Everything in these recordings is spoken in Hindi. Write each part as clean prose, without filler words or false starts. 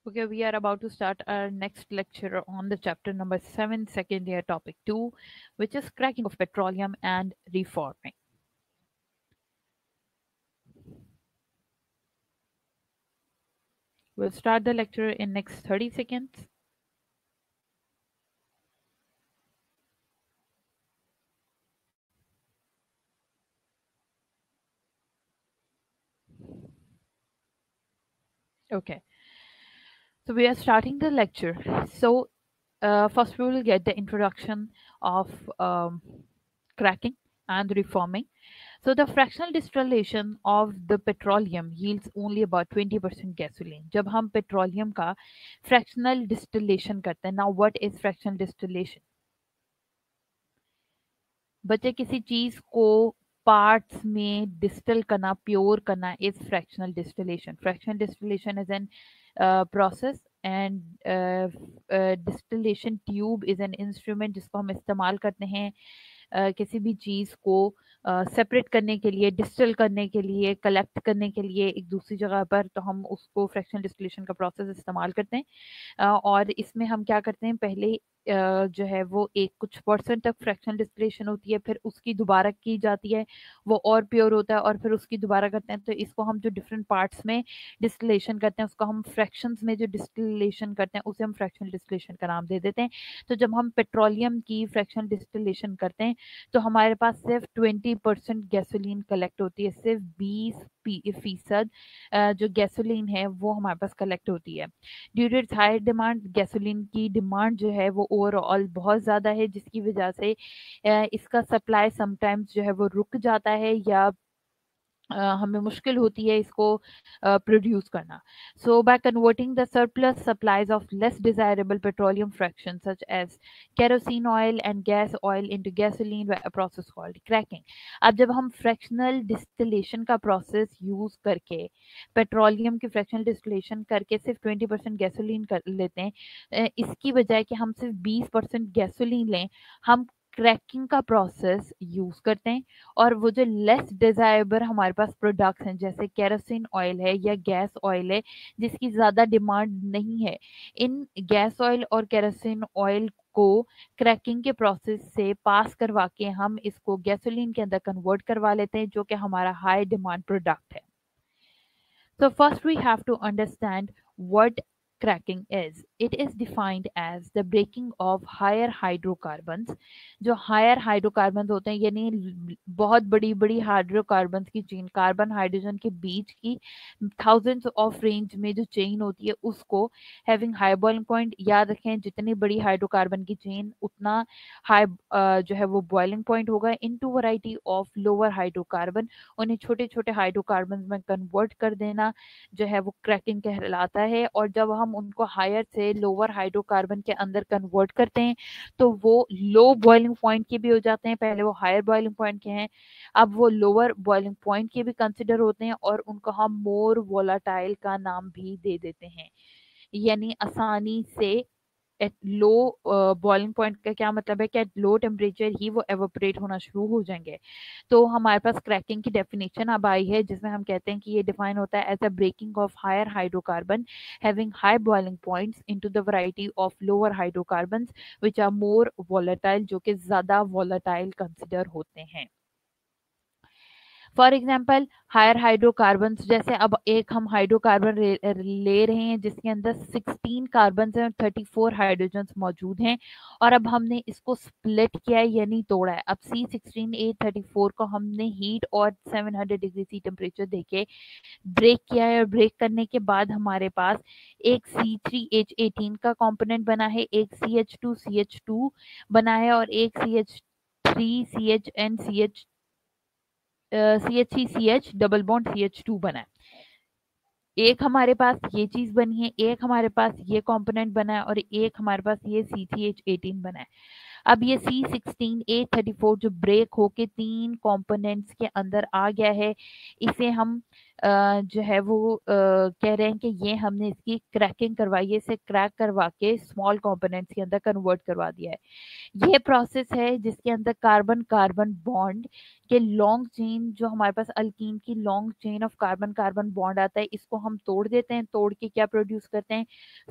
Okay, we are about to start our next lecture on the chapter number 7, second year topic 2, which is cracking of petroleum and reforming. We'll start the lecture in next 30 seconds. Okay, so we are starting the lecture. So first we will get the introduction of cracking and reforming. So the fractional distillation of the petroleum yields only about 20% gasoline. जब हम petroleum का fractional distillation करते हैं, now what is fractional distillation? बच्चे किसी चीज को पार्ट्स में डिस्टिल करना, प्योर करना is fractional distillation. Fractional distillation is an process and distillation tube is an instrument जिसको हम इस्तेमाल करते हैं किसी भी चीज़ को सेपरेट करने के लिए, डिस्टिल करने के लिए, कलेक्ट करने के लिए एक दूसरी जगह पर, तो हम उसको फ्रैक्शनल डिस्टिलेशन का प्रोसेस इस्तेमाल करते हैं. और इसमें हम क्या करते हैं, पहले जो है वो एक कुछ परसेंट तक फ्रैक्शनल डिस्टिलेशन होती है, फिर उसकी दोबारा की जाती है, वो और प्योर होता है, और फिर उसकी दोबारा करते हैं. तो इसको हम जो डिफरेंट पार्ट्स में डिस्टिलेशन करते हैं उसको हम फ्रैक्शंस में जो डिस्टिलेशन करते हैं उसे हम फ्रैक्शनल डिस्टिलेशन का नाम दे देते हैं. तो जब हम पेट्रोलियम की फ्रैक्शनल डिस्टिलेशन करते हैं तो हमारे पास सिर्फ 20% गैसोलीन कलेक्ट होती है. सिर्फ 20% जो गैसोलीन है वो हमारे पास कलेक्ट होती है. Due to its high demand, gasoline की डिमांड जो है वो ओवरऑल बहुत ज़्यादा है, जिसकी वजह से इसका सप्लाई समटाइम्स जो है वो रुक जाता है या हमें मुश्किल होती है इसको प्रोड्यूस करना. So by converting the surplus supplies of less desirable petroleum fraction such as kerosene oil and gas oil into gasoline by a process called cracking. अब जब हम फ्रैक्शनल डिस्टिलेशन का प्रोसेस यूज करके पेट्रोलियम की फ्रैक्शनल डिस्टिलेशन करके सिर्फ 20% गैसोलीन कर लेते हैं, इसकी बजाय कि हम सिर्फ 20% गैसोलीन लें, हम क्रैकिंग का प्रोसेस यूज करते हैं. और वो जो लेस डिजायरेबल हमारे पास प्रोडक्ट्स हैं जैसे केरोसिन ऑयल है या गैस ऑयल है जिसकी ज़्यादा डिमांड नहीं है, इन गैस ऑयल और केरोसिन ऑयल को क्रैकिंग के प्रोसेस से पास करवा के हम इसको गैसोलीन के अंदर कन्वर्ट करवा लेते हैं, जो कि हमारा हाई डिमांड प्रोडक्ट है. So first we have to understand what cracking is. It is defined as the breaking of higher hydrocarbons. जो higher hydrocarbons होते हैं यानी बहुत बड़ी बड़ी हाइड्रोकार्बन्स की चेन, कार्बन हाइड्रोजन के बीच की thousands ऑफ रेंज में जो चेन होती है उसको हैविंग हाई बॉइलिंग पॉइंट. याद रखें जितनी बड़ी हाइड्रोकार्बन की चेन उतना हाई जो है वो बॉइलिंग पॉइंट होगा. Into variety of lower hydrocarbon, उन्हें छोटे छोटे हाइड्रोकार्बन में कन्वर्ट कर देना जो है वो क्रैकिंग कहलाता है. और जब हम उनको हायर से लोअर हाइड्रोकार्बन के अंदर कन्वर्ट करते हैं तो वो लो बॉइलिंग पॉइंट के भी हो जाते हैं. पहले वो हायर बॉइलिंग पॉइंट के हैं, अब वो लोअर बॉइलिंग पॉइंट के भी कंसिडर होते हैं, और उनको हम मोर वोलाटाइल का नाम भी दे देते हैं. यानी आसानी से एट लो बॉइलिंग पॉइंट का क्या मतलब है कि एट लो टेम्परेचर ही वो एवोपरेट होना शुरू हो जाएंगे. तो हमारे पास क्रैकिंग की डेफिनेशन अब आई है जिसमें हम कहते हैं कि ये डिफाइन होता है as a breaking of higher hydrocarbon having high boiling points into the variety of lower hydrocarbons which are more volatile, जो कि ज्यादा वोलेटाइल कंसिडर होते हैं. फॉर एग्जाम्पल हायर हाइड्रोकार्बन, जैसे अब एक हम हाइड्रोकार्बन ले रहे हैं जिसके अंदर 16 कार्बन और 34 हाइड्रोजन मौजूद हैं, और अब हमने इसको स्प्लिट किया है यानी तोड़ा है. अब C16H34 को हमने हीट और 700 डिग्री सी टेम्परेचर देके ब्रेक किया है, और ब्रेक करने के बाद हमारे पास एक C3H18 का कंपोनेंट बना है, एक CH2CH2 बना है, और एक CH3CHNCH CH double bond CH2 बना है. एक हमारे पास ये चीज बनी है, एक हमारे पास ये कंपोनेंट बना है, और एक हमारे पास ये C3H18 बना है. अब ये C16H34 जो ब्रेक होके 3 कंपोनेंट्स के अंदर आ गया है, इसे हम जो है वो कह रहे हैं कि ये हमने इसकी क्रैकिंग करवाई है, इसे क्रैक करवा के स्मॉल कंपोनेंट्स के अंदर कन्वर्ट करवा दिया है। ये प्रोसेस है जिसके अंदर कार्बन कार्बन बॉन्ड के लॉन्ग चेन, जो हमारे पास अल्कीन की long chain of carbon carbon bond आता है, इसको हम तोड़ देते हैं। तोड़ के क्या प्रोड्यूस करते हैं?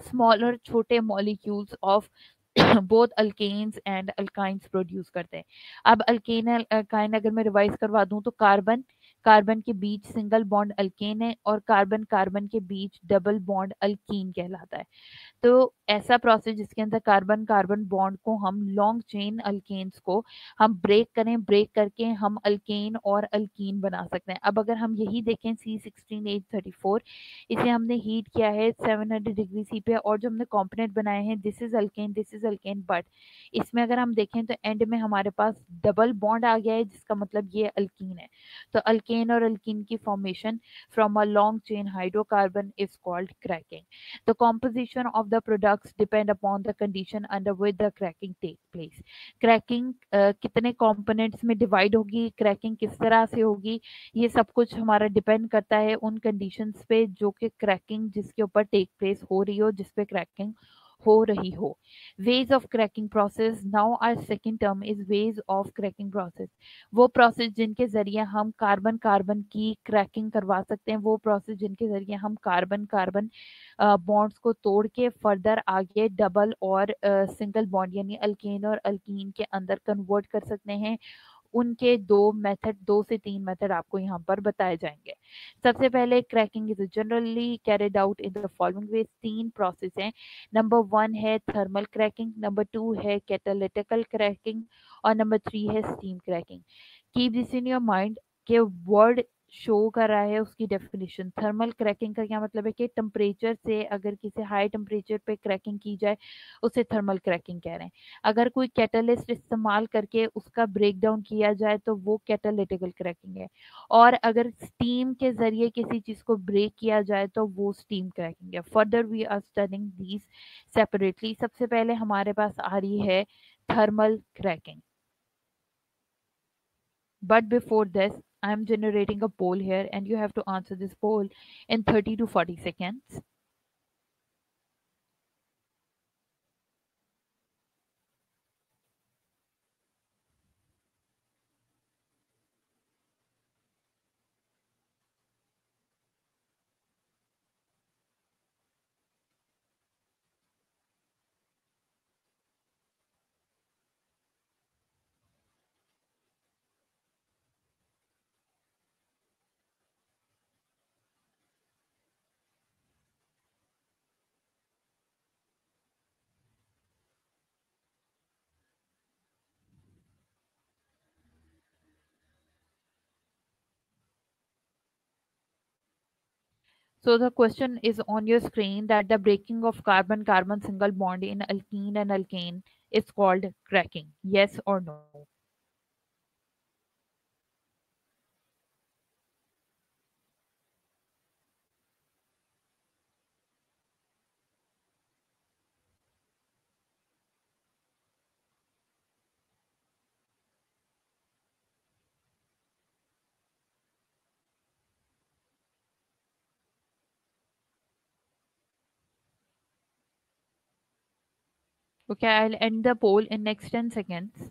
स्मॉलर छोटे molecules of both alkenes and alkynes produce करते हैं। अब अल्केन अल्काइन अगर मैं रिवाइज करवा दूं तो कार्बन कार्बन के बीच सिंगल बॉन्ड अल्केन है और कार्बन कार्बन के बीच डबल बॉन्ड अल्कीन कहलाता है। तो ऐसा प्रोसेस जिसके अंदर कार्बन कार्बन बॉन्ड को हम लॉन्ग चेन अल्केन्स को हम ब्रेक करें, ब्रेक करके हम अल्केन और अल्कीन बना सकते हैं। अब अगर हम यही देखें C16H34, इसे हमने हीट किया है 700 डिग्री सी पे और जो हमने कॉम्पोनेंट बनाए हैं this is alkane, this is alkane, but इसमें अगर हम देखें तो एंड में हमारे पास डबल बॉन्ड आ गया है, जिसका मतलब ये अल्कीन है। तो अल्केन और अल्कीन की formation from a long chain hydrocarbon is called cracking. The composition of the products depend upon the condition under which the cracking take place. Cracking कितने components में divide होगी, cracking किस तरह से होगी, ये सब कुछ हमारा डिपेंड करता है उन conditions पे जो कि cracking जिसके ऊपर take place हो रही हो, जिस पे cracking हो रही हो। ways of cracking process, now our second term is ways of cracking process। वो प्रोसेस जिनके जरिए हम कार्बन कार्बन की क्रैकिंग करवा सकते हैं, वो प्रोसेस जिनके जरिए हम कार्बन कार्बन बॉन्ड्स को तोड़ के फर्दर आगे डबल और सिंगल बॉन्ड यानी अल्केन और अल्कीन के अंदर कन्वर्ट कर सकते हैं। उनके दो मेथड, 2 से 3 मेथड आपको यहाँ पर बताए जाएंगे। सबसे पहले cracking is generally carried out in the following way. 3 process हैं। नंबर 1 है थर्मल क्रैकिंग, नंबर 2 है कैटालिटिकल क्रैकिंग और नंबर 3 है steam cracking. Keep this in your mind के वर्ड शो कर रहा है उसकी डेफिनेशन। थर्मल क्रैकिंग का क्या मतलब है कि टेम्परेचर से अगर किसी हाई टेम्परेचर पे क्रैकिंग की जाए उसे थर्मल क्रैकिंग कह रहे हैं। अगर कोई कैटलिस्ट इस्तेमाल करके उसका ब्रेक डाउन किया जाए तो वो कैटालिटिकल क्रैकिंग है। और अगर स्टीम के जरिए किसी चीज को ब्रेक किया जाए तो वो स्टीम क्रैकिंग है। Further we are studying these separately. सबसे पहले हमारे पास आ रही है thermal cracking. But before this, I'm generating a poll here and you have to answer this poll in 30 to 40 seconds. So the question is on your screen that the breaking of carbon-carbon single bond in alkene and alkane is called cracking. Yes or no? Okay, I'll end the poll in next 10 seconds.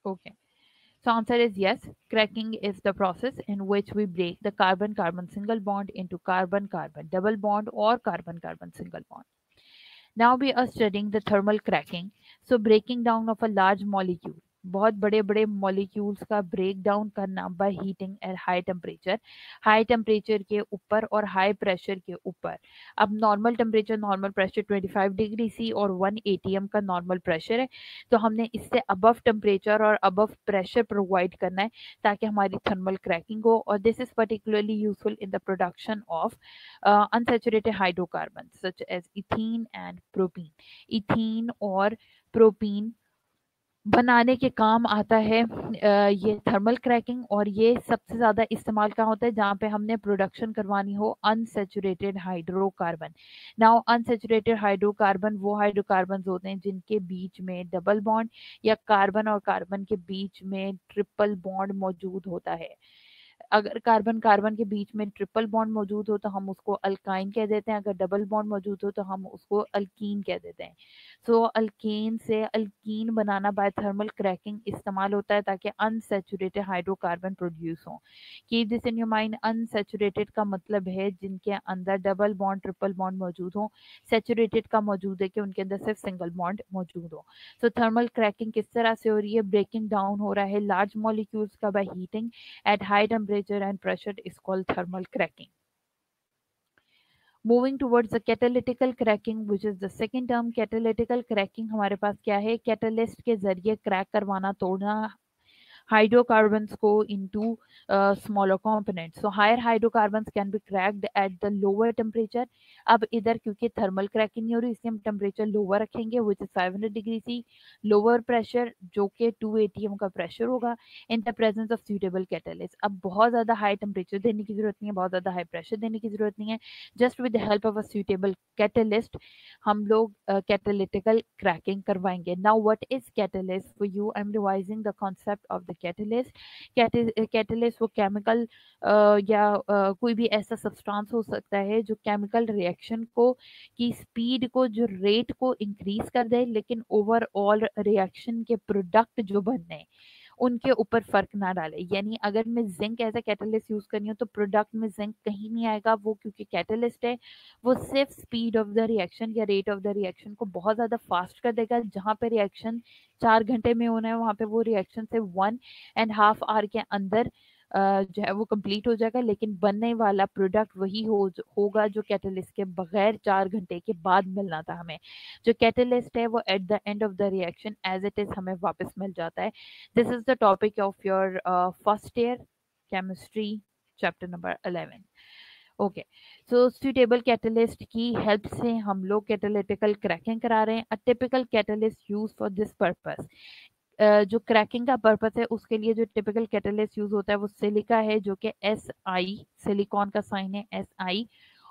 Okay. So answer is yes. Cracking is the process in which we break the carbon-carbon single bond into carbon-carbon double bond or carbon-carbon single bond. Now we are studying the thermal cracking. So breaking down of a large molecule. बहुत बड़े बड़े मॉलिक्यूल्स का ब्रेक डाउन करना by heating at high temperature के ऊपर और हाई प्रेशर के ऊपर। अब normal temperature, normal pressure 25 degree C और 1 एटीएम का नॉर्मल प्रेशर है, तो हमने इससे अबव टेम्परेचर और अबव प्रेशर प्रोवाइड करना है ताकि हमारी थर्मल क्रैकिंग हो। और this is particularly useful in the production of unsaturated hydrocarbons such as ethene and propene। Ethene और प्रोपीन बनाने के काम आता है ये थर्मल क्रैकिंग, और ये सबसे ज्यादा इस्तेमाल कहाँ होता है, जहाँ पे हमने प्रोडक्शन करवानी हो unsaturated hydrocarbon. Now unsaturated hydrocarbon वो हाइड्रोकार्बन होते हैं जिनके बीच में डबल बॉन्ड या कार्बन और कार्बन के बीच में ट्रिपल बॉन्ड मौजूद होता है। अगर कार्बन कार्बन के बीच में ट्रिपल बॉन्ड मौजूद हो तो हम उसको अल्काइन कह देते हैं, अगर डबल बॉन्ड मौजूद हो तो हम उसको अल्कीन कह देते हैं। सो अल्केन से alkyne banana by thermal cracking इस्तेमाल होता है ताकि अनसेचुरेटेड हाइड्रोकार्बन प्रोड्यूस हो। Keep this in your mind, unsaturated का मतलब है जिनके अंदर डबल बॉन्ड ट्रिपल बॉन्ड मौजूद हो। सेचुरेटेड का मौजूद है कि उनके अंदर सिर्फ सिंगल बॉन्ड मौजूद हो। सो थर्मल क्रैकिंग किस तरह से हो रही है, ब्रेकिंग डाउन हो रहा है लार्ज मॉलिक्यूल्स का by heating at high temperature and pressure is called thermal cracking. Moving towards the catalytical cracking, which is the second term, catalytical cracking हमारे पास क्या है, कैटलिस्ट के जरिए क्रैक करवाना, तोड़ना hydrocarbons go into smaller components. So higher hydrocarbons can be cracked at the lower temperature. अब इधर क्योंकि थर्मल क्रैकिंग नहीं हो रही इसलिए हम टेम्परेचर लोअर रखेंगे which is 500 degree C, lower pressure जो कि 2 एटीएम का प्रेशर होगा, in the presence of suitable catalyst. अब बहुत ज़्यादा हाई टेम्परेचर देने की जरूरत नहीं है, बहुत ज़्यादा हाई प्रेशर देने की जरूरत नहीं है, just with the help of a suitable catalyst हम लोग कैटालिटिकल क्रैकिंग करवाएंगे। Now what is catalyst for you, I am revising the concept of the catalyst. Catalyst वो केमिकल या कोई भी ऐसा सब्सटेंस हो सकता है जो केमिकल रिएक्शन को की स्पीड को, जो रेट को इंक्रीज कर दे, लेकिन ओवरऑल रिएक्शन के प्रोडक्ट जो बनने हैं उनके ऊपर फर्क ना डाले। यानी अगर मैं zinc as a catalyst use कर रही हूँ तो प्रोडक्ट में जिंक कहीं नहीं आएगा, वो क्योंकि कैटलिस्ट है वो सिर्फ स्पीड ऑफ द रिएक्शन या रेट ऑफ द रिएक्शन को बहुत ज्यादा फास्ट कर देगा। जहाँ पे रिएक्शन 4 घंटे में होना है वहां पे वो रिएक्शन से 1.5 आवर के अंदर जो है वो कंप्लीट हो जाएगा, लेकिन बनने वाला प्रोडक्ट वही होगा जो कैटलिस्ट के बगैर 4 घंटे के बाद मिलना था हमें। जो कैटलिस्ट है वो at the end of the reaction as it is हमें वापस मिल जाता है। This is the topic of your first year chemistry chapter number 11। Okay, so suitable catalyst की हेल्प से हम लोग कैटालिटिकल क्रैकिंग करा रहे हैं। A typical catalyst use for this purpose, जो क्रैकिंग का पर्पस है उसके लिए जो टिपिकल कैटलिस्ट यूज होता है वो सिलिका है, जो कि Si, सिलिकॉन का साइन है Si,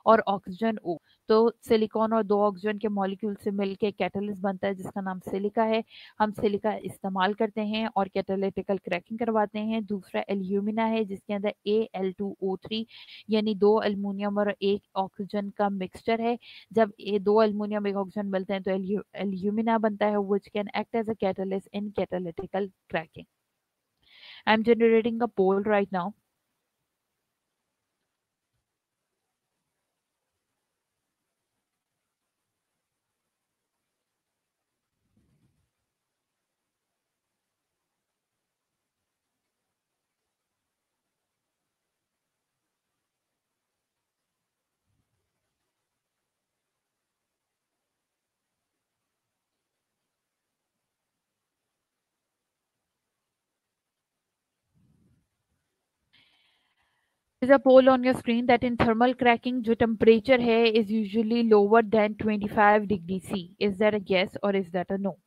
और ऑक्सीजन O। तो सिलिकॉन और 2 ऑक्सीजन के मॉलिक्यूल से मिलकर कैटलिस्ट बनता है जिसका नाम सिलिका है। हम सिलिका इस्तेमाल करते हैं और कैटालिटिकल क्रैकिंग करवाते हैं। दूसरा एल्यूमिना है जिसके अंदर Al2O3 यानी 2 अल्युमिनियम और 1 ऑक्सीजन का मिक्सचर है। जब ये 2 अल्युमिनियम 1 ऑक्सीजन मिलते हैं तो एल्यूमिना बनता है which can act as a catalyst in catalytical cracking. I'm generating a poll right now. There's a poll on your screen that in thermal cracking जो temperature है is usually lower than 25 degrees C. Is that a yes or is that a no?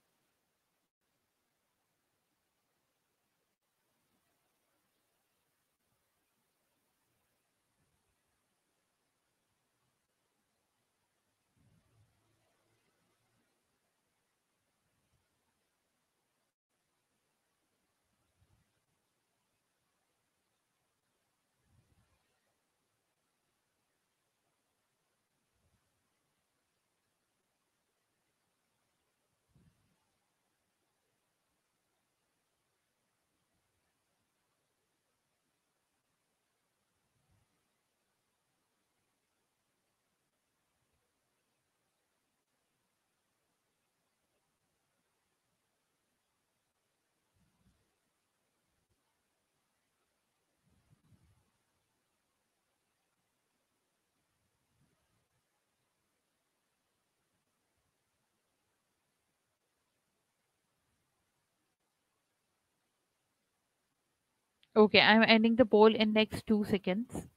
Okay, I'm ending the poll in next 2 seconds.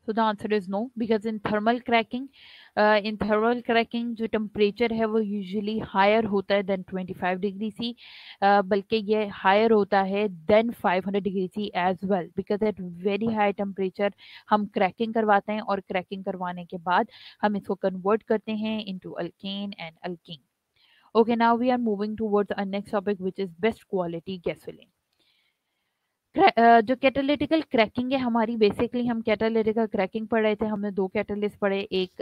So the answer is no, because in thermal cracking जो temperature है वो usually higher होता है than 25 डिग्री सी, बल्कि ये higher होता है than 500 degree C as well, because at very high temperature हम cracking करवाते हैं और cracking करवाने के बाद हम इसको convert करते हैं into alkane and alkene. Okay, now we are moving towards our next topic, which is best quality gasoline. जो कैटालिटिकल क्रैकिंग है हमारी, बेसिकली हम कैटालिटिकल क्रैकिंग पढ़ रहे थे, हमने दो कैटलिस्ट पढ़े, एक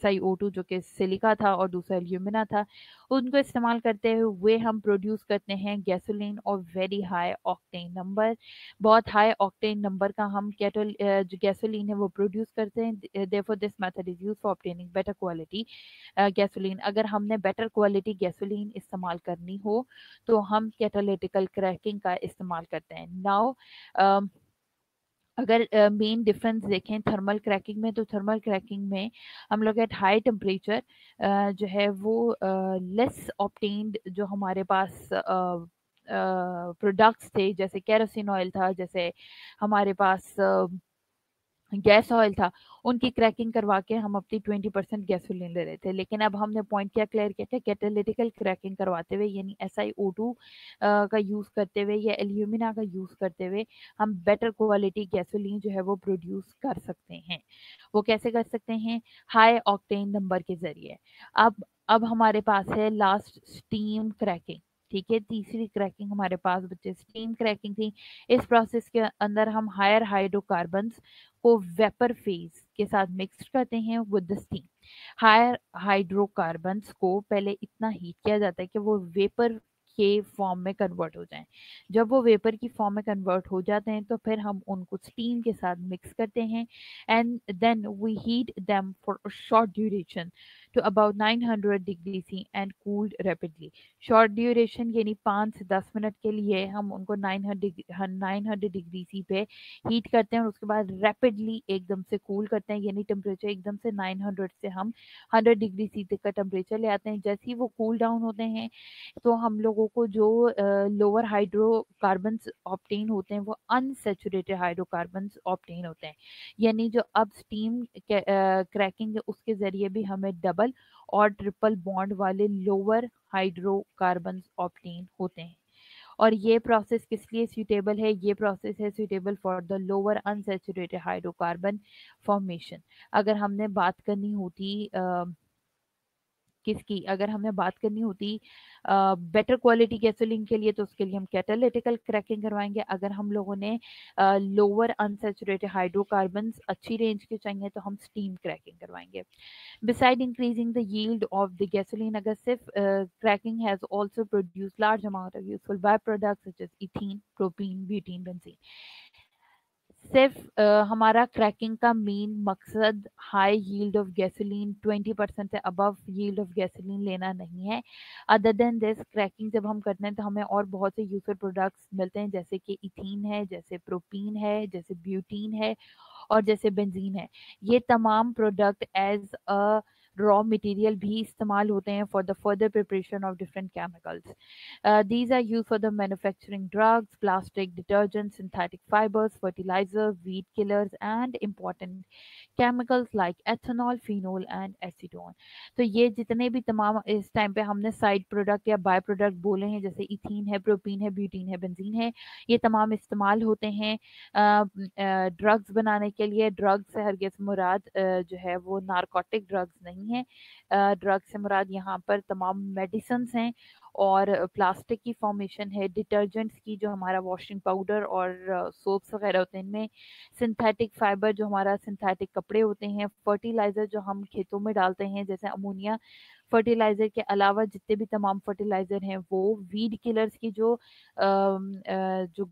SiO2 जो कि सिलिका था और दूसरा एल्यूमिना था। उनको इस्तेमाल करते हुए हम प्रोड्यूस करते हैं गैसोलीन और वेरी हाई ऑक्टेन नंबर, बहुत हाई ऑक्टेन नंबर का हम जो गैसोलीन है वो प्रोड्यूस करते हैं। Therefore this method is use for obtaining better quality gasoline. अगर हमने बेटर क्वालिटी गैसोलीन इस्तेमाल करनी हो तो हम कैटालिटिकल क्रैकिंग का इस्तेमाल करते हैं। नाउ अगर मेन डिफरेंस देखें थर्मल क्रैकिंग में, तो थर्मल क्रैकिंग में हम लोग एट हाई टेम्परेचर जो है वो लेस ऑब्टेन्ड जो हमारे पास प्रोडक्ट्स थे, जैसे केरोसिन ऑयल था, जैसे हमारे पास गैस ऑयल था, उनकी क्रैकिंग करवा के हम अपनी 20% गैसोलीन ले रहे थे। लेकिन अब हमने पॉइंट क्या क्लियर किया था, कैटालिटिकल क्रैकिंग करवाते हुए यानी SiO2 का यूज़ करते हुए या एल्यूमिना का यूज़ करते हुए हम बेटर क्वालिटी गैसोलीन जो है वो प्रोड्यूस कर सकते हैं। वो कैसे कर सकते हैं? हाई ऑक्टेन नंबर के ज़रिए। अब हमारे पास है लास्ट स्टीम क्रैकिंग। ठीक है, तीसरी क्रैकिंग हमारे पास बच्चे स्टीम क्रैकिंग थी। इस प्रोसेस के अंदर हम हायर हाइड्रोकार्बन्स को वेपर फेज के साथ मिक्स करते हैं with the steam. Higher hydrocarbons को पहले इतना हीट किया जाता है कि वो वेपर के फॉर्म में कन्वर्ट हो जाएं। जब वो वेपर की फॉर्म में कन्वर्ट हो जाते हैं तो फिर हम उनको स्टीम के साथ मिक्स करते हैं and then we heat them for a short duration to about 900 degree C and cooled rapidly. Short duration यानी 5 से 10 मिनट के लिए हम उनको 900 डिग्री सी पे हीट करते हैं और उसके बाद रैपिडली एकदम से कूल करते हैं, यानी टेम्परेचर एकदम से 900 से हम 100 डिग्री सी तक का टेम्परेचर ले आते हैं। जैसे ही वो कूल डाउन होते हैं तो हम लोगों को जो लोअर हाइड्रोकार्बन्स ऑब्टेन होते हैं वो अनसेचुरेटेड हाइड्रोकार्बन्स ऑब्टेन होते हैं। यानी जो अब स्टीम क्रैकिंग है उसके ज़रिए भी हमें डबल और ट्रिपल बॉन्ड वाले लोअर हाइड्रोकार्बन्स ऑब्टेन होते हैं। और ये प्रोसेस किस लिए सूटेबल है? ये प्रोसेस है suitable for the lower unsaturated hydrocarbon formation. अगर हमने बात करनी होती किसकी, अगर हमें बात करनी होती बेटर क्वालिटी गैसोलीन के लिए, तो उसके लिए हम कैटालिटिकल क्रैकिंग करवाएंगे। अगर हम लोगों ने लोअर अनसैचुरेटेड हाइड्रोकार्बन्स अच्छी रेंज के चाहिए तो हम स्टीम क्रैकिंग करवाएंगे। Beside increasing the yield of the gasoline, aggressive cracking has also produced large amount of useful byproducts such as ethene, propene, butene, benzene. सिर्फ हमारा क्रैकिंग का मेन मकसद हाई यील्ड ऑफ गैसोलीन 20% से अबव यील्ड ऑफ गैसोलीन लेना नहीं है। अदर देन दिस क्रैकिंग जब हम करते हैं तो हमें और बहुत से यूजफुल प्रोडक्ट्स मिलते हैं, जैसे कि इथीन है, जैसे प्रोपीन है, जैसे ब्यूटीन है और जैसे बेंजीन है। ये तमाम product as a raw material भी इस्तेमाल होते हैं for the further preparation of different chemicals. These are used for the manufacturing drugs, plastic, detergents, synthetic fibers, fertilizer, weed killers, and important chemicals like ethanol, phenol, and acetone. तो ये जितने भी तमाम इस टाइम पे हमने साइड प्रोडक्ट या बाय प्रोडक्ट बोले हैं, जैसे इथीन है, प्रोपीन है, ब्यूटीन है, बेंजीन है, ये तमाम इस्तेमाल होते हैं ड्रग्स बनाने के लिए। ड्रग्स से हरगिज़ मुराद जो है वो नारकोटिक ड्रग्स नहीं है। ड्रग्स से मुराद यहाँ पर तमाम मेडिसिन हैं और प्लास्टिक की फॉर्मेशन है, डिटर्जेंट्स की जो हमारा वॉशिंग पाउडर और सोप्स वगैरह होते हैं इनमें, सिंथेटिक फाइबर जो हमारा सिंथेटिक कपड़े होते हैं, फर्टिलाइज़र जो हम खेतों में डालते हैं जैसे अमोनिया फर्टिलाइज़र के अलावा जितने भी तमाम फर्टिलाइज़र हैं वो वीड किलर्स की जो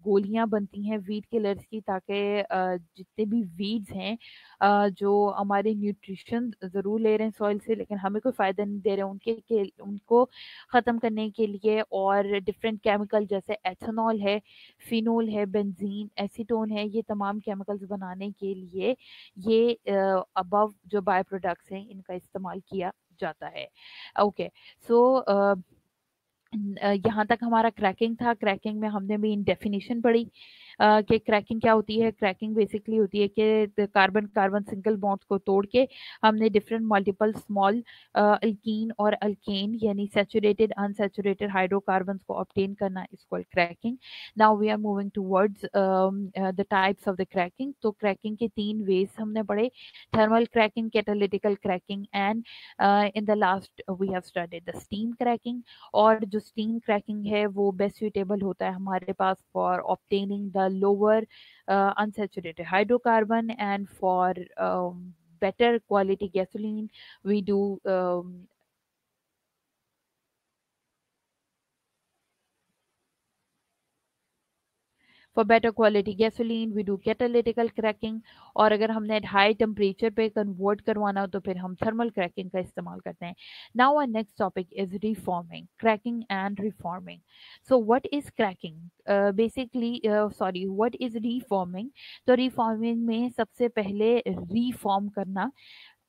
गोलियाँ बनती हैं वीड किलर्स की, ताकि जितने भी वीड्स हैं जो हमारे न्यूट्रिशन ज़रूर ले रहे हैं सॉइल से लेकिन हमें कोई फ़ायदा नहीं दे रहे हैं उनको ख़त्म करने के लिए, और डिफरेंट केमिकल जैसे एथेनॉल है, फिनोल है, बेंजीन, एसीटोन है, ये तमाम केमिकल्स बनाने के लिए ये अबव जो बाय प्रोडक्ट्स हैं इनका इस्तेमाल किया जाता है। ओके, सो यहाँ तक हमारा क्रैकिंग था। क्रैकिंग में हमने भी डेफिनेशन पढ़ी कि क्रैकिंग क्या होती है। क्रैकिंग बेसिकली होती है कि कार्बन कार्बन सिंगल बॉन्ड्स को तोड़ के हमने डिफरेंट मल्टीपल स्मॉल अल्कीन और अल्केन यानी सैचुरेटेड अनसैचुरेटेड हाइड्रोकार्बन्स को ऑब्टेन करना is called cracking. Now we are moving towards the types of the cracking. तो क्रैकिंग के 3 वेज हमने पढ़े, thermal cracking, catalytical cracking and in the last we have studied the steam cracking. और जो स्टीम क्रैकिंग है वो बेस्ट सुटेबल होता है हमारे पास for obtaining the lower unsaturated hydrocarbon, and for better quality gasoline we do for better quality gasoline we do catalytical cracking. और अगर हमने हाई टेम्परेचर पे कन्वर्ट करवाना हो तो फिर हम थर्मल क्रैकिंग का इस्तेमाल करते हैं। Now our next topic is reforming, cracking and reforming. So what is cracking basically, sorry, what is reforming. तो रिफॉर्मिंग में सबसे पहले रिफॉर्म करना,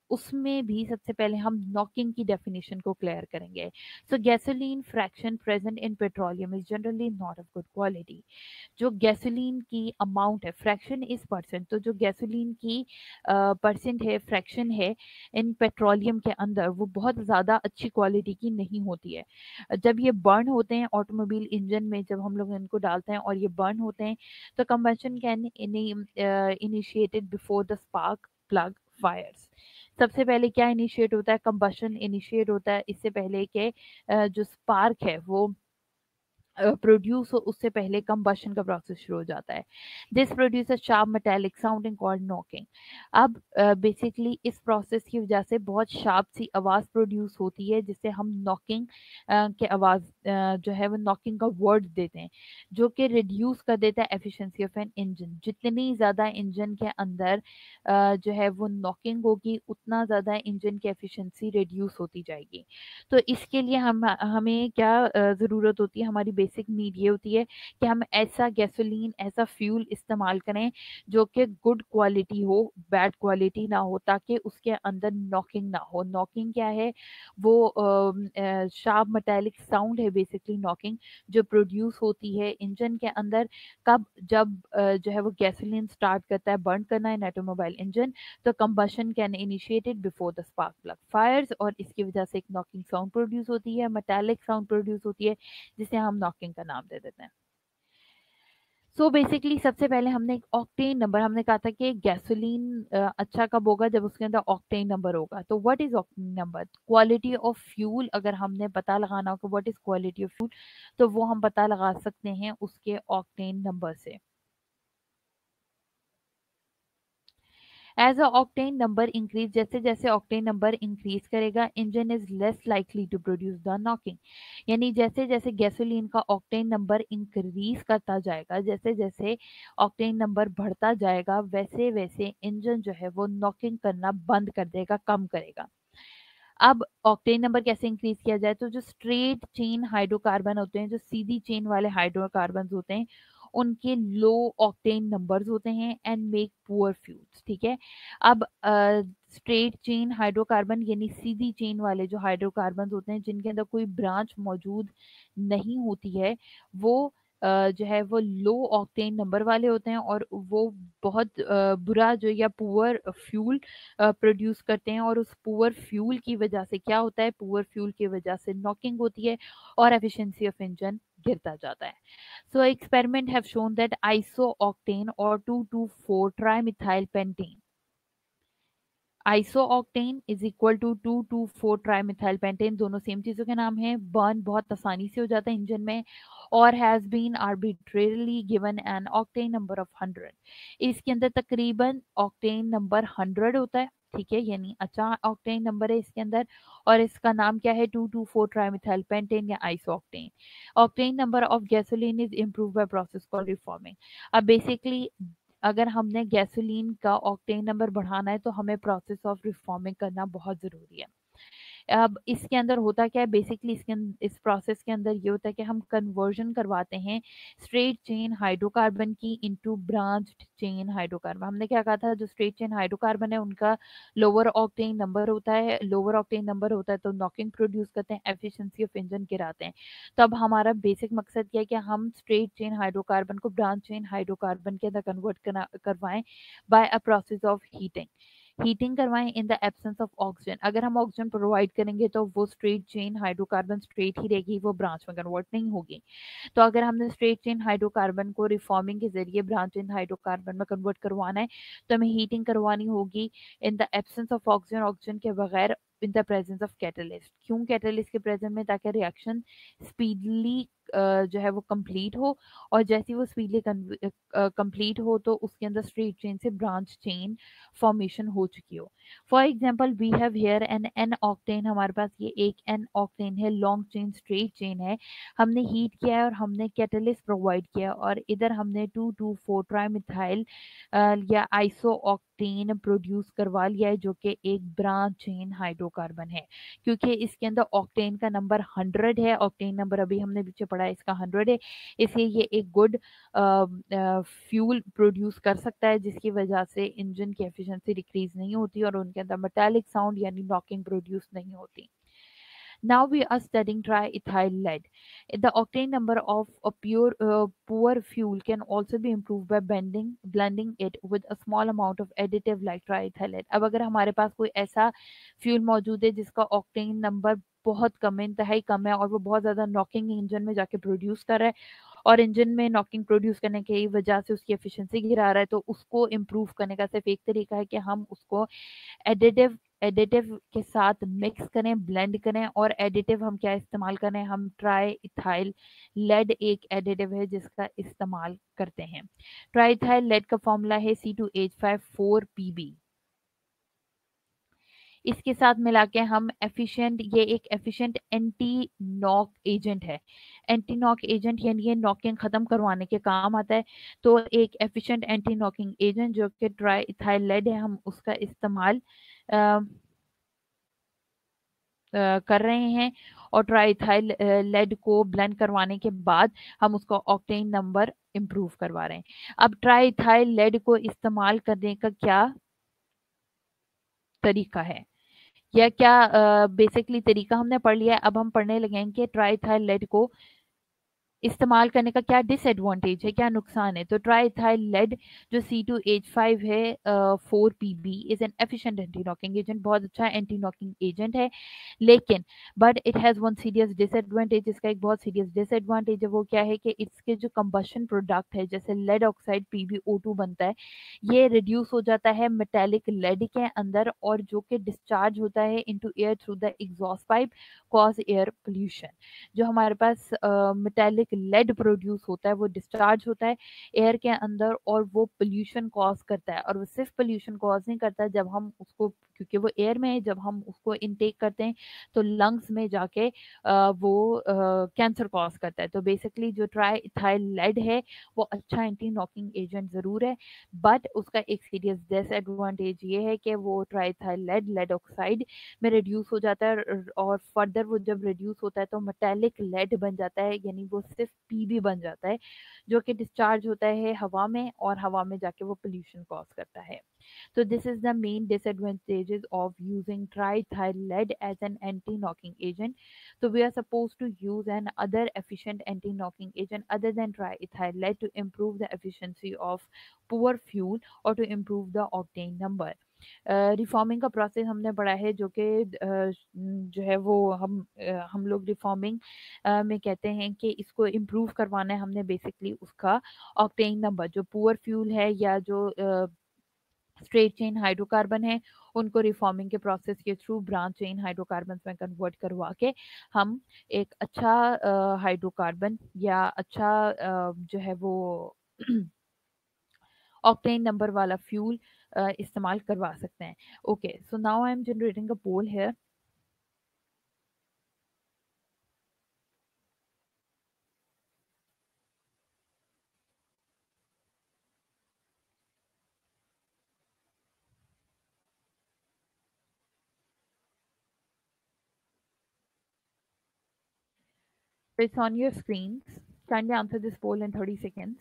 उसमें भी सबसे पहले हम नॉकिंग की डेफिनेशन को क्लियर करेंगे। So gasoline fraction present in petroleum is generally not of good quality. जो गैसोलीन की अमाउंट है, फ्रैक्शन इज परसेंट, तो जो गैसोलीन की परसेंट है, फ्रैक्शन है इन पेट्रोलियम के अंदर, वो बहुत ज़्यादा अच्छी क्वालिटी की नहीं होती है। जब ये बर्न होते हैं ऑटोमोबाइल इंजन में, जब हम लोग इनको डालते हैं और ये बर्न होते हैं तो combustion can initiated before the spark plug fires. सबसे पहले क्या इनिशिएट होता है, कंबशन इनिशिएट होता है इससे पहले के जो स्पार्क है वो प्रोड्यूस हो, उससे पहले कंबशन का प्रोसेस शुरू हो जाता है। This produce sharp metallic sounding called knocking. अब बेसिकली इस प्रोसेस की वजह से बहुत शार्प सी आवाज़ प्रोड्यूस होती है जिससे हम नॉकिंग के आवाज़ जो है वो नॉकिंग का वर्ड देते हैं, जो कि रिड्यूस कर देता है एफिशिएंसी ऑफ एन इंजन। जितनी ज़्यादा इंजन के अंदर जो है वो नॉकिंग होगी उतना ज़्यादा इंजन की एफिशिएंसी रिड्यूस होती जाएगी। तो इसके लिए हमें क्या ज़रूरत होती है, हमारी बेसिक नीड ये होती है कि हम ऐसा गैसोलीन, ऐसा फ्यूल इस्तेमाल करें जो कि गुड क्वालिटी हो, बैड क्वालिटी ना हो, ताकि उसके अंदर नॉकिंग ना हो। नॉकिंग क्या है, वो शार्प मेटालिक साउंड है बेसिकली नॉकिंग, जो प्रोड्यूस होती है इंजन के अंदर कब, जब जो है वो गैसोलीन स्टार्ट करता है बर्न करना इन ऑटोमोबाइल इंजन, तो combustion can initiated before the spark plug fires, और इसकी वजह से एक नॉकिंग साउंड प्रोड्यूस होती है, मेटालिक साउंड प्रोड्यूस होती है, जिसे हम नॉकिंग का नाम दे देते हैं। सो बेसिकली सबसे पहले हमने एक ऑक्टेन नंबर, हमने कहा था कि गैसोलीन अच्छा कब होगा, जब उसके अंदर ऑक्टेन नंबर होगा। तो what is octane number, quality of fuel. अगर हमने पता लगाना हो कि what is quality of fuel, तो वो हम पता लगा सकते हैं उसके ऑक्टेन नंबर से। As a octane number increase, जैसे जैसे ऑक्टेन नंबर इंक्रीज करेगा engine is less likely to produce the knocking. यानी जैसे जैसे गैसोलीन का ऑक्टेन नंबर इंक्रीज करता जाएगा, जैसे जैसे ऑक्टेन नंबर बढ़ता जाएगा, वैसे वैसे इंजन जो है वो नॉकिंग करना बंद कर देगा, कम करेगा। अब ऑक्टेन नंबर कैसे इंक्रीज किया जाए, तो जो स्ट्रेट चेन हाइड्रोकार्बन होते हैं, जो सीधी चेन वाले हाइड्रोकार्बन होते हैं, उनके लो ऑक्टेन नंबर्स होते हैं एंड मेक पुअर फ्यूल्स। ठीक है, अब स्ट्रेट चेन हाइड्रोकार्बन यानी सीधी चेन वाले जो हाइड्रोकार्बन होते हैं जिनके अंदर कोई ब्रांच मौजूद नहीं होती है, वो जो है वो लो ऑक्टेन नंबर वाले होते हैं, और वो बहुत बुरा जो या पुअर फ्यूल प्रोड्यूस करते हैं। और उस पुअर फ्यूल की वजह से क्या होता है, पुअर फ्यूल की वजह से नॉकिंग होती है और एफिशिएंसी ऑफ इंजन गिरता जाता है। So experiment have shown that isooctane और 2,2,4 trimethyl pentane, isooctane is equal to 2,2,4 trimethyl pentane, दोनों सेम चीजों के नाम हैं। बर्न बहुत आसानी से हो जाता है इंजन में, और has been arbitrarily given an octane number of 100। इसके अंदर तकरीबन ऑक्टेन नंबर 100 होता है। ठीक है, यानी अच्छा ऑक्टेन नंबर है इसके अंदर, और इसका नाम क्या है, 2,2,4 ट्राइमिथाइल पेंटेन या isooctane. Octane number of gasoline is improve by process called reforming. अब बेसिकली अगर हमने गैसोलीन का ऑक्टेन नंबर बढ़ाना है तो हमें प्रोसेस ऑफ रिफॉर्मिंग करना बहुत ज़रूरी है। अब इसके अंदर होता क्या है, बेसिकली इस प्रोसेस के अंदर ये होता है कि हम कन्वर्जन करवाते हैं स्ट्रेट चेन हाइड्रोकार्बन की इनटू ब्रांच्ड चेन हाइड्रोकार्बन। हमने क्या कहा था, जो स्ट्रेट चेन हाइड्रोकार्बन है उनका लोअर ऑक्टेन नंबर होता है, लोअर ऑक्टेन नंबर होता है तो नॉकिंग प्रोड्यूस करते हैं, एफिशिएंसी ऑफ इंजन गिराते हैं। तो अब हमारा बेसिक मकसद क्या है कि हम स्ट्रेट चेन हाइड्रोकार्बन को ब्रांच चेन हाइड्रोकार्बन के अंदर कन्वर्ट करवाएं by a process of heating करवाएं in the absence of oxygen. अगर हम ऑक्सीजन प्रोवाइड करेंगे तो वो स्ट्रेट चेन हाइड्रोकार्बन स्ट्रेट ही रहेगी, वो ब्रांच में कन्वर्ट नहीं होगी। तो अगर हमने स्ट्रेट चेन हाइड्रोकार्बन को रिफॉर्मिंग के जरिए ब्रांच चेन हाइड्रोकार्बन में कन्वर्ट करवाना है तो हमें हीटिंग करवानी होगी इन the absence of oxygen, oxygen के बगैर, इन द प्रेजेंस ऑफ कैटलिस्ट। क्यों कैटलिस्ट के प्रेजेंस में, ताकि रिएक्शन स्पीडली जो है वो कंप्लीट हो, और जैसे वो स्पीडली कंप्लीट हो तो उसके अंदर स्ट्रेट चेन से ब्रांच चेन फॉर्मेशन हो चुकी हो। For example we have here n octane, हमारे पास ये एक एन ऑक्टेन है, लॉन्ग चेन स्ट्रेट चेन है, हमने हीट किया है और हमने कैटलिस्ट प्रोवाइड किया, और इधर हमने 2,2,4 ट्राइमिथाइल या आइसो ऑक्टेन प्रोड्यूस करवा लिया है, जो कि एक ब्रांच चेन हाइड्रोकार्बन है। क्योंकि इसके अंदर ऑक्टेन का नंबर 100 है, ऑक्टेन नंबर अभी हमने पीछे पढ़ा है इसका 100 है, इसलिए ये एक गुड फ्यूल प्रोड्यूस कर सकता है, जिसकी वजह से इंजन की एफिशिएंसी डिक्रीज नहीं होती और उनके अंदर मेटालिक साउंड यानी नॉकिंग प्रोड्यूस नहीं होती। Now we are studying triethyl lead. The octane number of a poor fuel can also be improved by blending it with a small amount of additive like triethyl lead. अब अगर हमारे पास कोई ऐसा फ्यूल मौजूद है जिसका ऑक्टेन नंबर बहुत कम है, इंतहाई कम है, और वो बहुत ज़्यादा नॉकिंग इंजन में जाके प्रोड्यूस कर रहा है, और इंजन में नॉकिंग प्रोड्यूस करने की वजह से उसकी एफिशिएंसी गिरा रहा है, तो उसको इम्प्रूव करने का सिर्फ एक तरीका है कि हम उसको एडिटिव एडिटिव के साथ मिक्स करें, ब्लेंड करें। और एडिटिव हम क्या इस्तेमाल करें, हम ट्राई इथाइल लेड एक एडिटिव है जिसका इस्तेमाल करते हैं। ट्राई इथाइल लेड का फॉर्मूला है C2H54Pb। इसके साथ मिला के हम एफिशिएंट, ये एक एफिशिएंट एंटी नॉक एजेंट है। एंटी नॉक एजेंट यानी ये नॉकिंग खत्म करवाने के काम आता है। तो एक एफिशिएंट एंटी नॉकिंग एजेंट जो कि ट्राई इथाइल लेड है, हम उसका इस्तेमाल कर रहे हैं, और ट्राइथाइल लेड को ब्लेंड करवाने के बाद हम उसका ऑक्टेन नंबर इम्प्रूव करवा रहे हैं। अब ट्राइथाइल लेड को इस्तेमाल करने का क्या तरीका है, या क्या बेसिकली तरीका हमने पढ़ लिया है। अब हम पढ़ने लगे हैं कि ट्राइथाइल लेड को इस्तेमाल करने का क्या डिसएडवांटेज है, क्या नुकसान है। तो ट्राइथाइल लेड जो C2H5 है 4Pb is an efficient anti knocking agent, बहुत अच्छा एंटी नॉकिंग एजेंट है, लेकिन but it has one serious disadvantage. इसका एक बहुत सीरियस डिसएडवांटेज है, वो क्या है कि इसके जो कंबशन प्रोडक्ट है, जैसे लेड ऑक्साइड PbO2 बनता है, ये रिड्यूस हो जाता है मेटेलिक लेड के अंदर, और जो कि डिस्चार्ज होता है into air through the exhaust pipe, cause air pollution. जो हमारे पास मेटेलिक लेड प्रोड्यूस होता है वो डिस्चार्ज होता है एयर के अंदर, और वो पोल्यूशन कॉज करता है। और वो सिर्फ पोल्यूशन कॉज नहीं करता, जब हम उसको, क्योंकि वो एयर में है, जब हम उसको इनटेक करते हैं तो लंग्स में जाके वो कैंसर कॉज करता है। तो बेसिकली जो ट्राई इथाइल लेड है वो अच्छा एंटी नॉकिंग एजेंट ज़रूर है, बट उसका एक सीरियस डिसएडवांटेज ये है कि वो tri ethyl lead lead oxide में रिड्यूस हो जाता है, और फर्दर वो जब रिड्यूस होता है तो मेटेलिक लेड बन जाता है, यानी वो सिर्फ Pb बन जाता है, जो कि डिस्चार्ज होता है हवा में, और हवा में जाके वो पोल्यूशन कॉज करता है। So this is the main disadvantages of using triethyl lead as an anti-knocking agent. So we are supposed to use an other efficient anti-knocking agent other than triethyl lead to improve the efficiency of poor fuel or to improve the octane number. Reforming का प्रोसेस हमने पढ़ा है, जो कि जो है वो हम लोग रिफॉर्मिंग में कहते हैं कि इसको इम्प्रूव करवाना है हमने, बेसिकली उसका ऑक्टेन नंबर, जो पुअर फ्यूल है या जो स्ट्रेट चेन हाइड्रोकार्बन है, उनको रिफॉर्मिंग के प्रोसेस के थ्रू ब्रांच चेन हाइड्रोकार्बन में कन्वर्ट करवा के हम एक अच्छा हाइड्रोकार्बन या अच्छा जो है वो ऑक्टेन नंबर वाला फ्यूल इस्तेमाल करवा सकते हैं. Okay, so now I am generating a poll here. It's on your screens. Kindly answer this poll in 30 seconds.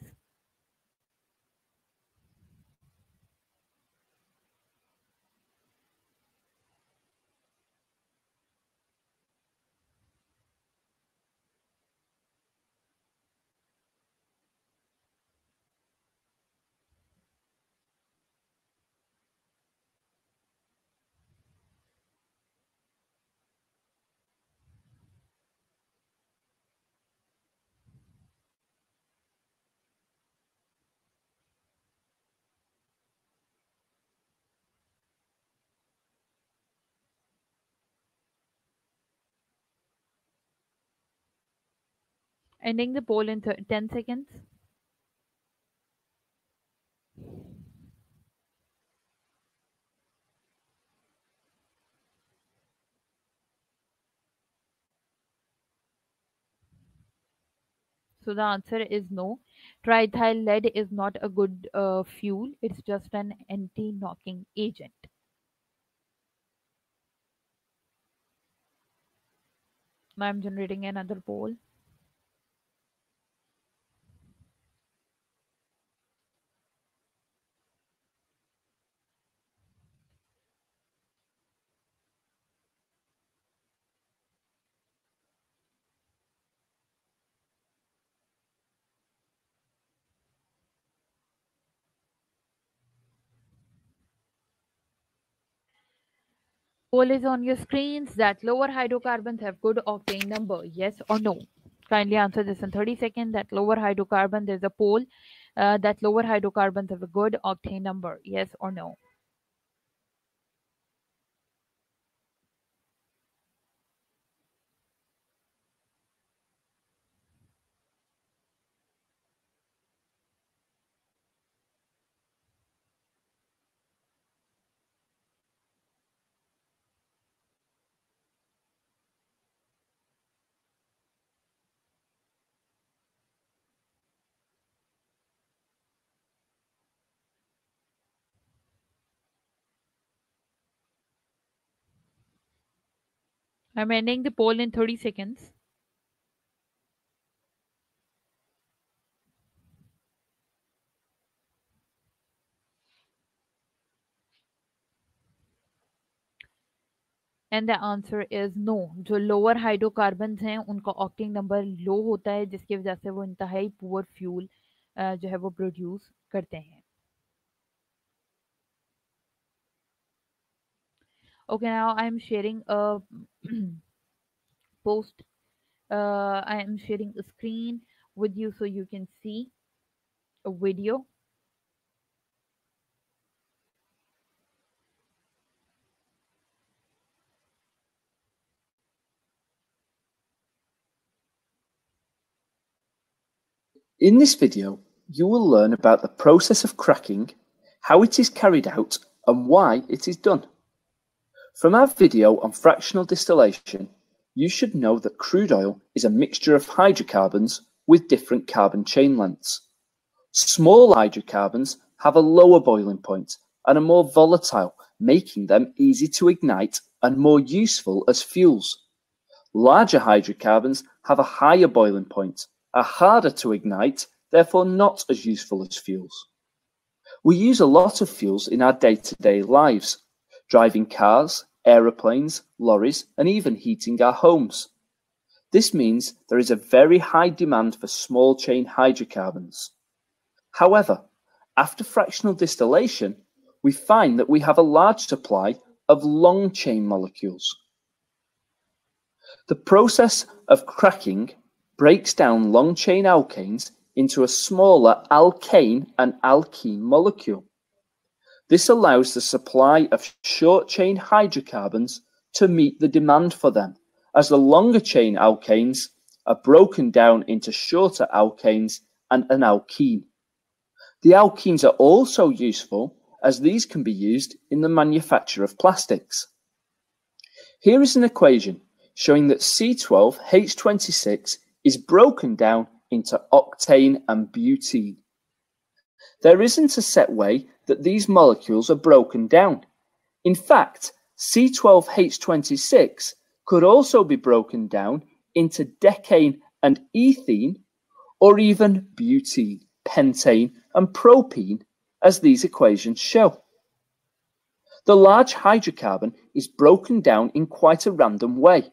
Ending the poll in 10 seconds. So the answer is no. Triethyl lead is not a good fuel. It's just an anti-knocking agent. Now I'm generating another poll. Poll is on your screens that lower hydrocarbons have good octane number. Yes or no? Kindly answer this in 30 seconds. That lower hydrocarbon, there's a poll that lower hydrocarbons have a good octane number. Yes or no? I'm ending the poll in 30 seconds. And the answer is no. जो लोअर हाइड्रोकार्बन हैं उनका ऑक्टेन नंबर लो होता है, जिसकी वजह से वो इंतहाई पुअर फ्यूल जो है वो प्रोड्यूस करते हैं. Okay, now I am sharing a post. I am sharing a screen with you so you can see a video. In this video, you will learn about the process of cracking, how it is carried out, and why it is done. From our video on fractional distillation, you should know that crude oil is a mixture of hydrocarbons with different carbon chain lengths. Small hydrocarbons have a lower boiling point and are more volatile, making them easy to ignite and more useful as fuels. Larger hydrocarbons have a higher boiling point, are harder to ignite, therefore not as useful as fuels. We use a lot of fuels in our day-to-day lives, driving cars, aeroplanes, lorries, and even heating our homes. This means there is a very high demand for small chain hydrocarbons. However, after fractional distillation, we find that we have a large supply of long chain molecules. The process of cracking breaks down long chain alkanes into a smaller alkane and alkene molecule. This allows the supply of short chain hydrocarbons to meet the demand for them, as the longer chain alkanes are broken down into shorter alkanes and an alkene. The alkenes are also useful as these can be used in the manufacture of plastics. Here is an equation showing that C12H26 is broken down into octane and butene. There isn't a set way that these molecules are broken down. In fact, C12H26 could also be broken down into decane and ethene, or even butene, pentane, and propene, as these equations show. The large hydrocarbon is broken down in quite a random way.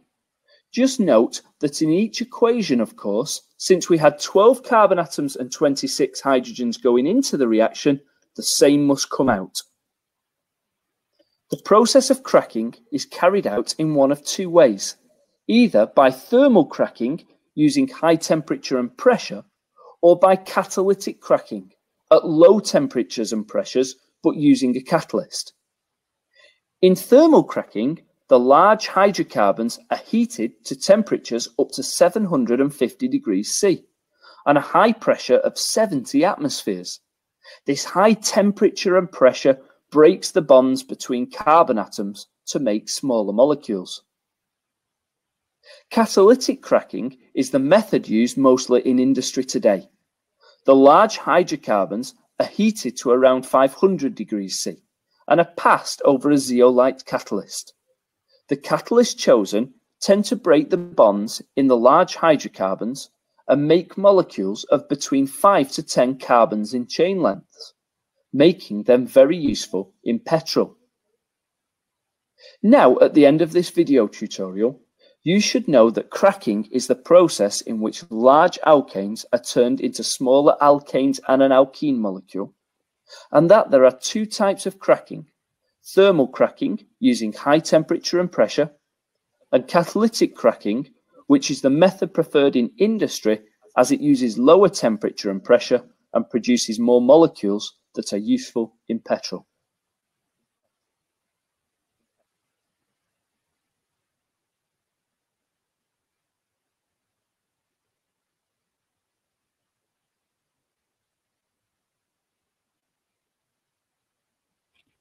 Just note that in each equation, of course, since we had 12 carbon atoms and 26 hydrogens going into the reaction, the same must come out. The process of cracking is carried out in one of two ways, either by thermal cracking using high temperature and pressure, or by catalytic cracking at low temperatures and pressures but using a catalyst. In thermal cracking, the large hydrocarbons are heated to temperatures up to 750 degrees C and a high pressure of 70 atmospheres. This high temperature and pressure breaks the bonds between carbon atoms to make smaller molecules. Catalytic cracking is the method used mostly in industry today. The large hydrocarbons are heated to around 500 degrees C and are passed over a zeolite catalyst. The catalysts chosen tend to break the bonds in the large hydrocarbons and make molecules of between 5 to 10 carbons in chain lengths, making them very useful in petrol. Now, at the end of this video tutorial, you should know that cracking is the process in which large alkanes are turned into smaller alkanes and an alkene molecule, and that there are two types of cracking: thermal cracking using high temperature and pressure, and catalytic cracking, which is the method preferred in industry as it uses lower temperature and pressure and produces more molecules that are useful in petrol.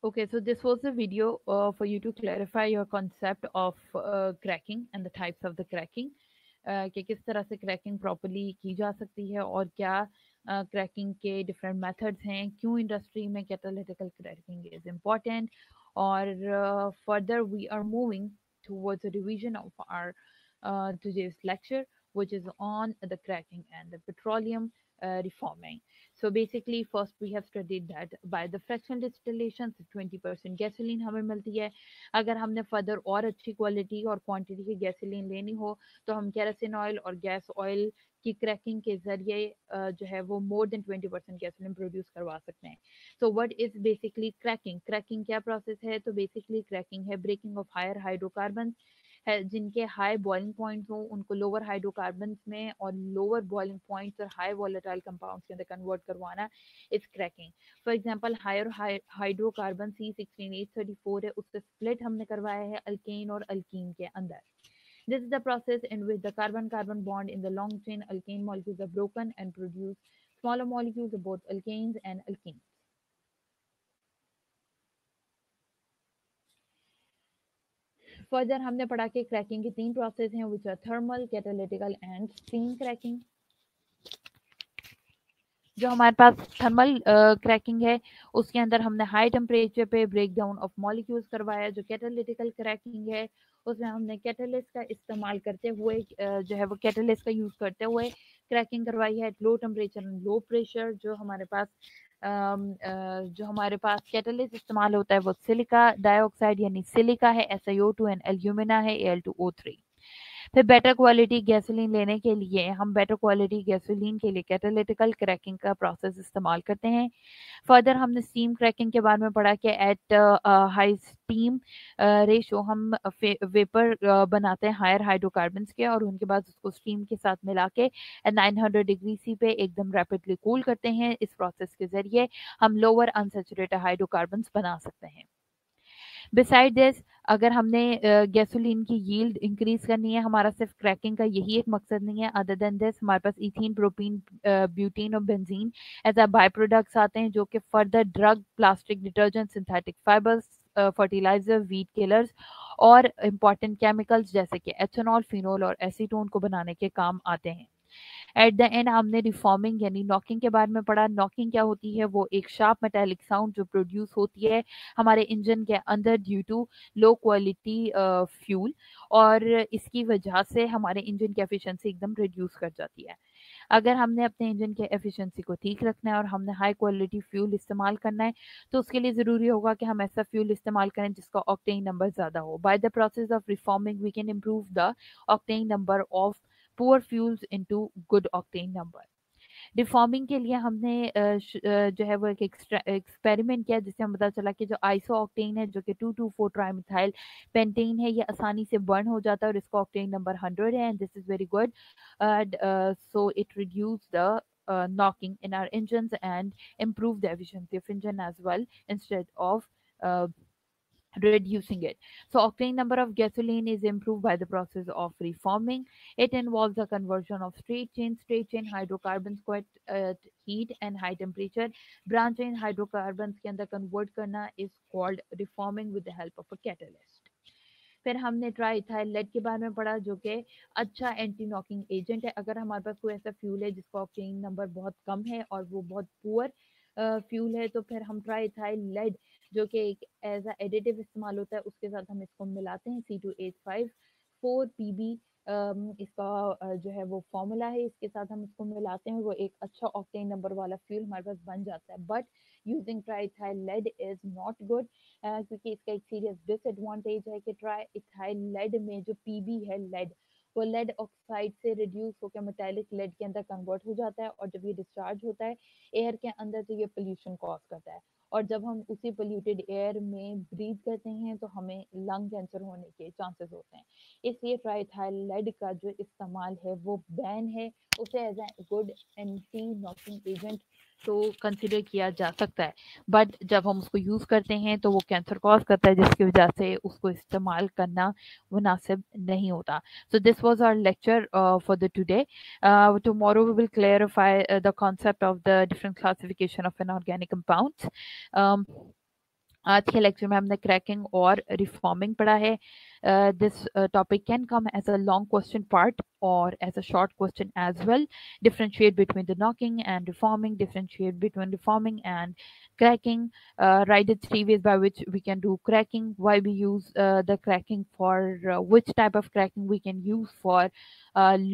Okay, so this was a video for you to clarify your concept of cracking and the types of the cracking. कि किस तरह से cracking properly की जा सकती है और क्या cracking के different methods हैं, क्यों industry में catalytical cracking is important, और further we are moving towards a revision of our today's lecture, which is on the cracking and the petroleum reforming. So basically, first we have studied that by the fractional distillation 20% gasoline हमें मिलती है. अगर हमने फर्दर और अच्छी क्वालिटी और क्वांटिटी की गैसोलीन लेनी हो तो हम केरोसिन ऑयल और गैस ऑयल की क्रैकिंग के जरिए जो है वो मोर देन 20% गैसोलीन प्रोड्यूस करवा सकते हैं. सो what is basically cracking? Cracking क्या प्रोसेस है? तो बेसिकली क्रैकिंग है ब्रेकिंग ऑफ हायर हाइड्रोकार्बन है, जिनके हाई बॉइलिंग पॉइंट्स हो उनको लोअर हाइड्रोकार्बन्स में और लोअर बॉइलिंग पॉइंट्स और हाई वॉलेटाइल कंपाउंड्स के अंदर कन्वर्ट करवाना is cracking. For example higher hydrocarbon C16834 है, उससे स्प्लिट हमने करवाया है अल्केन और अल्कीन के अंदर. This is the process in which the carbon-carbon bond in the long chain alkane molecules are broken and produce smaller molecules of both alkanes and alkenes. Further हमने पढ़ा कि क्रैकिंग की तीन प्रोसेस हैं, which are thermal, catalytical and steam cracking. जो हमारे पास थर्मल क्रैकिंग है उसके अंदर हमने हाई टेम्परेचर पे ब्रेक डाउन ऑफ मॉलिक्यूल्स करवाया. जो कैटालिटिकल क्रैकिंग है उसमें हमने कैटलिस्ट का इस्तेमाल करते हुए जो है वो कैटलिस्ट का यूज करते हुए क्रैकिंग करवाई है at low temperature and low pressure. जो हमारे पास कैटलिस्ट इस्तेमाल होता है वो सिलिका डाइऑक्साइड यानी सिलिका है, SiO2 एंड एल्यूमिना है, Al2O3. फिर बेटर क्वालिटी गैसोलीन लेने के लिए हम बेटर क्वालिटी गैसोलीन के लिए कैटालिटिकल क्रैकिंग का प्रोसेस इस्तेमाल करते हैं. फर्दर हमने स्टीम क्रैकिंग के बारे में पढ़ा कि एट हाई स्टीम रेशो हम वेपर बनाते हैं हायर हाइड्रोकार्बन्स के और उनके बाद उसको स्टीम के साथ मिला के 900 डिग्री सी पे एकदम रैपिडली कूल करते हैं. इस प्रोसेस के जरिए हम लोअर अनसैचुरेटेड हाइड्रोकार्बन्स बना सकते हैं. बिसाइड दिस, अगर हमने गैसोलीन की यील्ड इंक्रीज करनी है, हमारा सिर्फ क्रैकिंग का यही एक मकसद नहीं है। अदर देन दिस हमारे पास इथीन, प्रोपीन, ब्यूटीन और benzene as a by products आते हैं, जो कि further drug, plastic, detergent, synthetic fibres, fertilizer, weed killers और इम्पॉर्टेंट केमिकल्स जैसे कि एथेनॉल, फिनोल और एसीटोन को बनाने के काम आते हैं। एट द एंड हमने रिफॉर्मिंग यानी नॉकिंग के बारे में पढ़ा। नॉकिंग क्या होती है? वो एक शार्प मेटालिक साउंड जो प्रोड्यूस होती है हमारे इंजन के अंदर due to low quality fuel, और इसकी वजह से हमारे इंजन की एफिशिएंसी एकदम रिड्यूस कर जाती है। अगर हमने अपने इंजन के एफिशिएंसी को ठीक रखना है और हमने हाई क्वालिटी फ्यूल इस्तेमाल करना है, तो उसके लिए ज़रूरी होगा कि हम ऐसा फ्यूल इस्तेमाल करें जिसका ऑक्टेन नंबर ज़्यादा हो। By the process of reforming we can improve the octane number of poor fuels into good octane number. Reforming के लिए हमने जो है वो एक एक्सपेरिमेंट किया, जिससे हमें पता चला कि जो आइसो ऑक्टेन है, जो कि 2,2,4 ट्राइमिथाइल पेंटेन है, ये आसानी से बर्न हो जाता है और इसका ऑक्टेन नंबर 100 है, and this is very good. So it reduced the knocking in our engines and improved the efficiency of engine as well, instead of uh, reducing it. So octane number of gasoline is improved by the process of reforming. It involves the conversion of straight chain hydrocarbons को at heat and high temperature branch chain hydrocarbons के अंदर convert करना is called reforming with the help of a catalyst. फिर हमने ट्राईइथाइल लेड के बारे में पढ़ा, जो कि अच्छा एंटी नॉकिंग एजेंट है। अगर हमारे पास कोई ऐसा फ्यूल है जिसका ऑक्टेन नंबर बहुत कम है और वो बहुत पुअर फ्यूल है, तो फिर हम ट्राईइथाइल लेड, जो कि एक एज अ एडिटिव इस्तेमाल होता है, उसके साथ हम इसको मिलाते हैं। C2H5 4PB इसका जो है वो फॉर्मूला है, इसके साथ हम इसको मिलाते हैं, वो एक अच्छा ऑक्टेन नंबर वाला फ्यूल हमारे पास बन जाता है। But using triethyl lead is not good, क्योंकि इसका एक सीरियस डिसएडवांटेज है कि ट्राईइथाइल लेड में जो पीबी है लेड, वो लेड ऑक्साइड से रिड्यूस होकर मेटालिक लेड के अंदर कन्वर्ट हो जाता है, और जब ये डिस्चार्ज होता है एयर के अंदर तो ये पोल्यूशन कॉज करता है, और जब हम उसी पोल्यूटेड एयर में ब्रीथ करते हैं तो हमें लंग कैंसर होने के चांसेस होते हैं। इसलिए ट्राईइथाइल लेड का जो इस्तेमाल है वो बैन है। उसे as a good anti knocking agent तो कंसिडर किया जा सकता है, बट जब हम उसको यूज़ करते हैं तो वो कैंसर कॉज करता है, जिसकी वजह से उसको इस्तेमाल करना मुनासिब नहीं होता। So this was our lecture for the today. Tomorrow we will clarify the concept of the different classification of inorganic compounds. आज के लेक्चर में हमने क्रैकिंग और रिफॉर्मिंग पढ़ा है। This topic can come as a long question part or as a short question as well. Differentiate between the knocking and reforming, differentiate between reforming and cracking. Write the 3 ways by which we can do cracking, why we use the cracking, for which type of cracking we can use for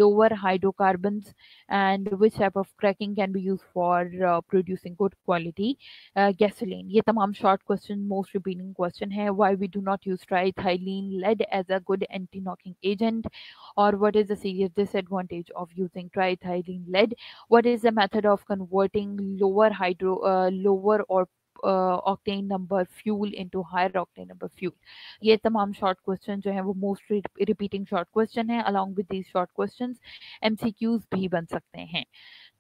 lower hydrocarbons, and which type of cracking can be used for producing good quality gasoline. ये तमाम short question, most repeating question है. Why we do not use triethylene lead as a good anti-knocking agent, or what is the serious disadvantage of using triethylene lead? What is the method of converting lower or octane number fuel into higher octane number fuel? ये तमाम short question जो है वो most repeating short question है. Along with these short questions MCQs भी बन सकते हैं.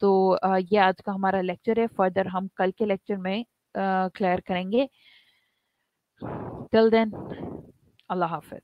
तो ये आज का हमारा लेक्चर है. फर्दर हम कल के लेक्चर में क्लियर करेंगे. Till then, Allah Hafiz.